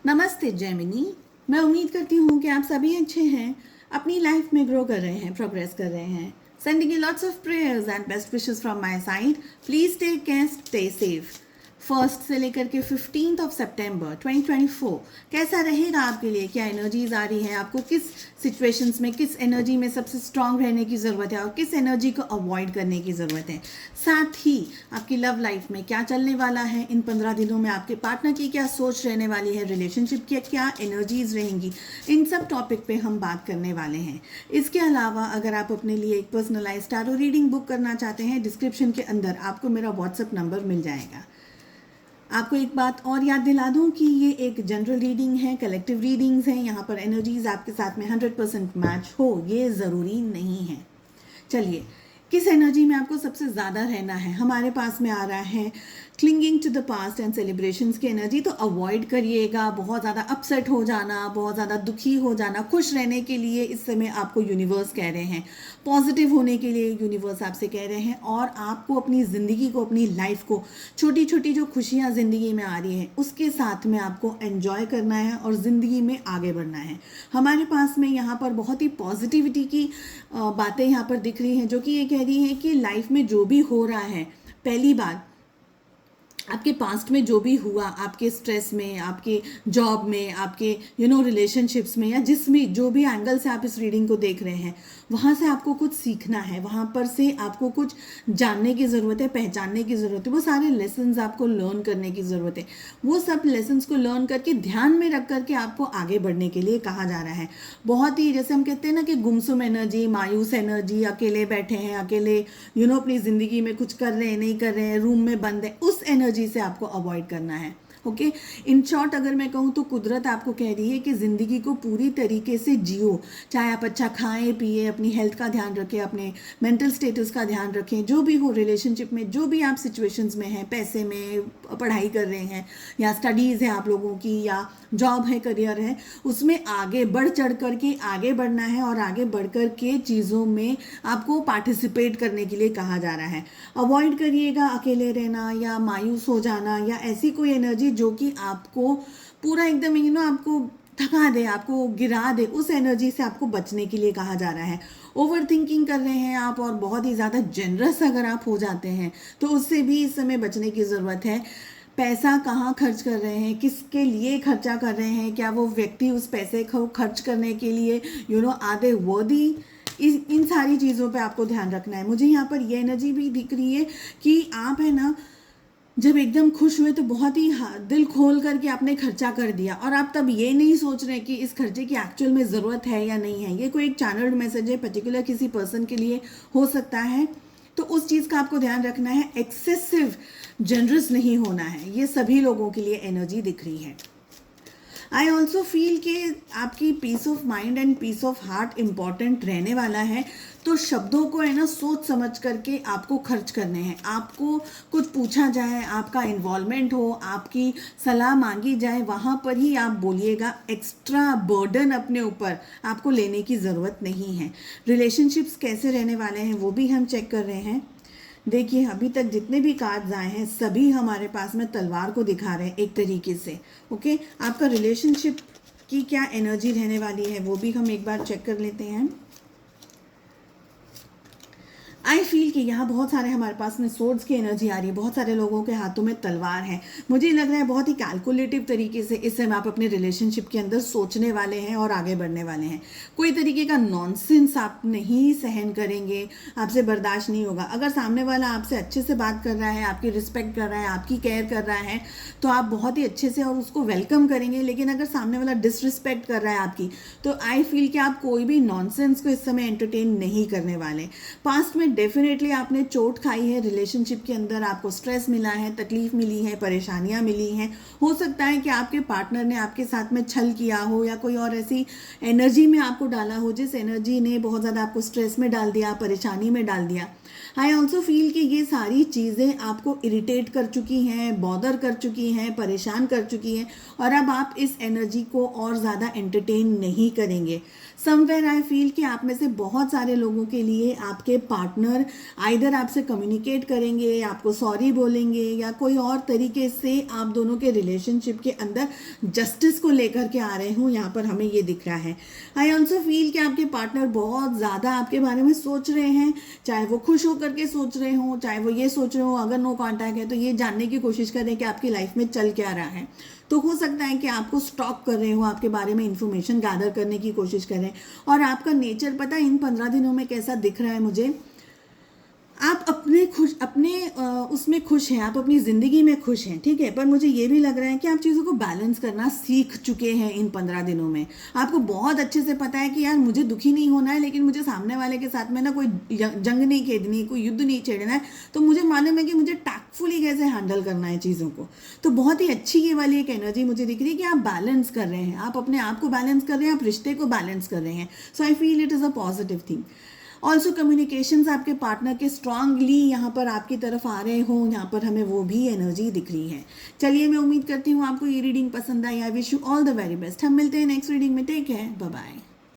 नमस्ते जेमिनी। मैं उम्मीद करती हूँ कि आप सभी अच्छे हैं, अपनी लाइफ में ग्रो कर रहे हैं, प्रोग्रेस कर रहे हैं। Sending you lots of prayers and best wishes from my side. Please take care, stay safe. First से लेकर के 15 सितंबर 2024 कैसा रहेगा आपके लिए? क्या एनर्जीज आ रही हैं? आपको किस सिचुएशंस में, किस एनर्जी में सबसे स्ट्रांग रहने की ज़रूरत है और किस एनर्जी को अवॉइड करने की ज़रूरत है? साथ ही आपकी लव लाइफ में क्या चलने वाला है इन 15 दिनों में? आपके पार्टनर की क्या सोच रहने वाली है? रिलेशनशिप की क्या एनर्जीज रहेंगी? इन सब टॉपिक पे हम बात करने वाले हैं। इसके अलावा अगर आप अपने लिए एक पर्सनलाइज्ड टैरो रीडिंग बुक करना चाहते हैं, डिस्क्रिप्शन के अंदर आपको मेरा व्हाट्सएप नंबर मिल जाएगा। आपको एक बात और याद दिला दूं कि ये एक जनरल रीडिंग है, कलेक्टिव रीडिंग्स हैं। यहाँ पर एनर्जीज आपके साथ में 100% मैच हो ये ज़रूरी नहीं है। चलिए, किस एनर्जी में आपको सबसे ज़्यादा रहना है? हमारे पास में आ रहा है clinging to the past and celebrations की एनर्जी। तो अवॉइड करिएगा बहुत ज़्यादा अपसेट हो जाना, बहुत ज़्यादा दुखी हो जाना। खुश रहने के लिए इस समय आपको यूनिवर्स कह रहे हैं, पॉजिटिव होने के लिए यूनिवर्स आपसे कह रहे हैं, और आपको अपनी ज़िंदगी को, अपनी लाइफ को, छोटी छोटी जो खुशियाँ ज़िंदगी में आ रही हैं उसके साथ में आपको एंजॉय करना है और ज़िंदगी में आगे बढ़ना है। हमारे पास में यहाँ पर बहुत ही पॉजिटिविटी की बातें यहाँ पर दिख रही हैं, जो कि ये कह रही हैं कि लाइफ में जो भी हो रहा है, पहली बात आपके पास्ट में जो भी हुआ, आपके स्ट्रेस में, आपके जॉब में, आपके रिलेशनशिप्स में, या जिसमें जो भी एंगल से आप इस रीडिंग को देख रहे हैं, वहाँ से आपको कुछ सीखना है, वहाँ पर से आपको कुछ जानने की ज़रूरत है, पहचानने की ज़रूरत है। वो सारे लेसन्स आपको लर्न करने की ज़रूरत है। वो सब लेसन्स को लर्न करके ध्यान में रख करके आपको आगे बढ़ने के लिए कहा जा रहा है। बहुत ही, जैसे हम कहते हैं ना कि गुमसुम एनर्जी, मायूस एनर्जी, अकेले बैठे हैं, अकेले अपनी ज़िंदगी में कुछ कर रहे हैं, नहीं कर रहे हैं, रूम में बंद है, उस एनर्जी से आपको अवॉइड करना है। ओके, इन शॉर्ट अगर मैं कहूँ तो कुदरत आपको कह रही है कि ज़िंदगी को पूरी तरीके से जियो। चाहे आप अच्छा खाएं पिए, अपनी हेल्थ का ध्यान रखें, अपने मेंटल स्टेटस का ध्यान रखें, जो भी हो रिलेशनशिप में, जो भी आप सिचुएशंस में हैं, पैसे में, पढ़ाई कर रहे हैं, या स्टडीज़ है आप लोगों की, या जॉब है, करियर है, उसमें आगे बढ़ चढ़ करके आगे बढ़ना है और आगे बढ़ कर के चीज़ों में आपको पार्टिसिपेट करने के लिए कहा जा रहा है। अवॉइड करिएगा अकेले रहना या मायूस हो जाना या ऐसी कोई एनर्जी जो कि आपको पूरा एकदम आपको थका दे, आपको गिरा दे। उस एनर्जी से आपको बचने के लिए कहा जा रहा है। ओवर थिंकिंग कर रहे हैं आप और बहुत ही ज़्यादा जेनरस अगर आप हो जाते हैं तो उससे भी इस समय बचने की ज़रूरत है। पैसा कहाँ खर्च कर रहे हैं, किसके लिए खर्चा कर रहे हैं, क्या वो व्यक्ति उस पैसे को खर्च करने के लिए आर दे वर्दी, इन सारी चीज़ों पे आपको ध्यान रखना है। मुझे यहाँ पर ये एनर्जी भी दिख रही है कि आप है ना, जब एकदम खुश हुए तो बहुत ही दिल खोल करके आपने खर्चा कर दिया, और आप तब ये नहीं सोच रहे कि इस खर्चे की एक्चुअल में ज़रूरत है या नहीं है। ये कोई एक चैनल्ड मैसेज है, पर्टिकुलर किसी पर्सन के लिए हो सकता है, तो उस चीज़ का आपको ध्यान रखना है। एक्सेसिव जनरस नहीं होना है। ये सभी लोगों के लिए एनर्जी दिख रही है। आई ऑल्सो फील कि आपकी peace of mind and peace of heart important रहने वाला है। तो शब्दों को है ना सोच समझ करके आपको खर्च करने हैं। आपको कुछ पूछा जाए, आपका इन्वॉल्वमेंट हो, आपकी सलाह मांगी जाए, वहाँ पर ही आप बोलिएगा। एक्स्ट्रा बर्डन अपने ऊपर आपको लेने की ज़रूरत नहीं है। रिलेशनशिप्स कैसे रहने वाले हैं वो भी हम चेक कर रहे हैं। देखिए, अभी तक जितने भी कार्ड्स आए हैं सभी हमारे पास में तलवार को दिखा रहे हैं एक तरीके से। ओके, आपका रिलेशनशिप की क्या एनर्जी रहने वाली है वो भी हम एक बार चेक कर लेते हैं। आई फील कि यहाँ बहुत सारे हमारे पास में सोर्ड्स की एनर्जी आ रही है, बहुत सारे लोगों के हाथों में तलवार है। मुझे लग रहा है बहुत ही कैलकुलेटिव तरीके से इस समय आप अपने रिलेशनशिप के अंदर सोचने वाले हैं और आगे बढ़ने वाले हैं। कोई तरीके का नॉनसेंस आप नहीं सहन करेंगे, आपसे बर्दाश्त नहीं होगा। अगर सामने वाला आपसे अच्छे से बात कर रहा है, आपकी रिस्पेक्ट कर रहा है, आपकी केयर कर रहा है, तो आप बहुत ही अच्छे से और उसको वेलकम करेंगे। लेकिन अगर सामने वाला डिसरिस्पेक्ट कर रहा है आपकी, तो आई फील कि आप कोई भी नॉनसेंस को इस समय एंटरटेन नहीं करने वाले। पास्ट में डेफिनेटली आपने चोट खाई है, रिलेशनशिप के अंदर आपको स्ट्रेस मिला है, तकलीफ मिली है, परेशानियां मिली हैं। हो सकता है कि आपके पार्टनर ने आपके साथ में छल किया हो या कोई और ऐसी एनर्जी में आपको डाला हो जिस एनर्जी ने बहुत ज़्यादा आपको स्ट्रेस में डाल दिया, परेशानी में डाल दिया। आई ऑल्सो फील कि ये सारी चीज़ें आपको इरिटेट कर चुकी हैं, बॉदर कर चुकी हैं, परेशान कर चुकी हैं, और अब आप इस एनर्जी को और ज़्यादा एंटरटेन नहीं करेंगे। समवेयर आई फील कि आप में से बहुत सारे लोगों के लिए आपके पार्टनर पार्टनर आइदर आपसे कम्युनिकेट करेंगे, आपको सॉरी बोलेंगे, या कोई और तरीके से आप दोनों के रिलेशनशिप के अंदर जस्टिस को लेकर के आ रहे हो, यहाँ पर हमें ये दिख रहा है। आई ऑल्सो फील कि आपके पार्टनर बहुत ज़्यादा आपके बारे में सोच रहे हैं, चाहे वो खुश होकर के सोच रहे हो, चाहे वो ये सोच रहे हो अगर नो कॉन्टैक्ट है तो ये जानने की कोशिश करें कि आपकी लाइफ में चल क्या रहा है। तो हो सकता है कि आपको स्टॉक कर रहे हो, आपके बारे में इंफॉर्मेशन गैदर करने की कोशिश करें। और आपका नेचर पता है इन 15 दिनों में कैसा दिख रहा है मुझे, आप उसमें खुश हैं, आप अपनी ज़िंदगी में खुश हैं, ठीक है, पर मुझे ये भी लग रहा है कि आप चीज़ों को बैलेंस करना सीख चुके हैं इन 15 दिनों में। आपको बहुत अच्छे से पता है कि यार मुझे दुखी नहीं होना है, लेकिन मुझे सामने वाले के साथ में ना कोई जंग नहीं खेदनी, कोई युद्ध नहीं छेड़ना है, तो मुझे मालूम है कि मुझे टैक्टफुली कैसे हैंडल करना है चीज़ों को। तो बहुत ही अच्छी ये वाली एक एनर्जी मुझे दिख रही है कि आप बैलेंस कर रहे हैं, आप अपने आप को बैलेंस कर रहे हैं, आप रिश्ते को बैलेंस कर रहे हैं। So I feel it is a positive thing. Also communications आपके पार्टनर के स्ट्रांगली यहाँ पर आपकी तरफ आ रहे हों, यहाँ पर हमें वो भी एनर्जी दिख रही है। चलिए, मैं उम्मीद करती हूँ आपको ये रीडिंग पसंद आई। I wish you all the very best. हम मिलते हैं नेक्स्ट रीडिंग में। Take care, bye bye.